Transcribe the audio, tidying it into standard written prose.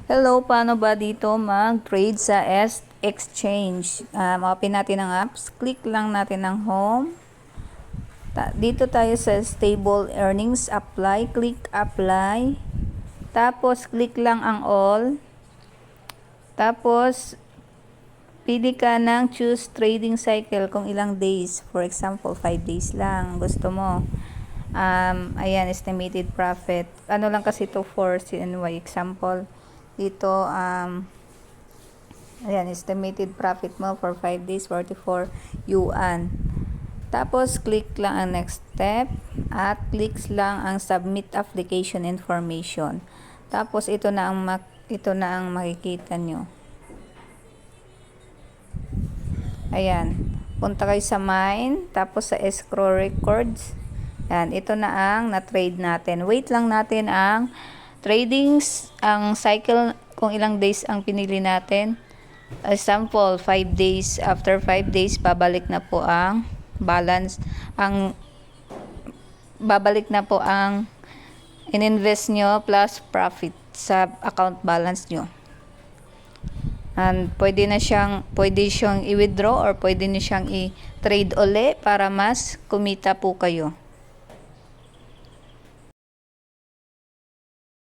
Hello, paano ba dito mag-trade sa exchange? Open natin ang apps. Click lang natin ang home. Dito tayo sa stable earnings, apply. Click apply. Tapos, click lang ang all. Tapos, pili ka ng choose trading cycle kung ilang days. For example, 5 days lang. Gusto mo. Ayan, estimated profit. Ano lang kasi to for CNY example. Dito, ayan, estimated profit mo for 5 days, 44 yuan. Tapos, click lang ang next step at clicks lang ang submit application information. Tapos, ito na ang makikita nyo. Ayan, punta kayo sa mine, tapos sa escrow records. Ayan, ito na ang na-trade natin. Wait lang natin ang ang cycle kung ilang days ang pinili natin. Example, 5 days. After 5 days, babalik na po ang balance. Babalik na po ang ininvest nyo plus profit sa account balance nyo. And pwede siyang i-withdraw or pwede nyo siyang i-trade uli para mas kumita po kayo.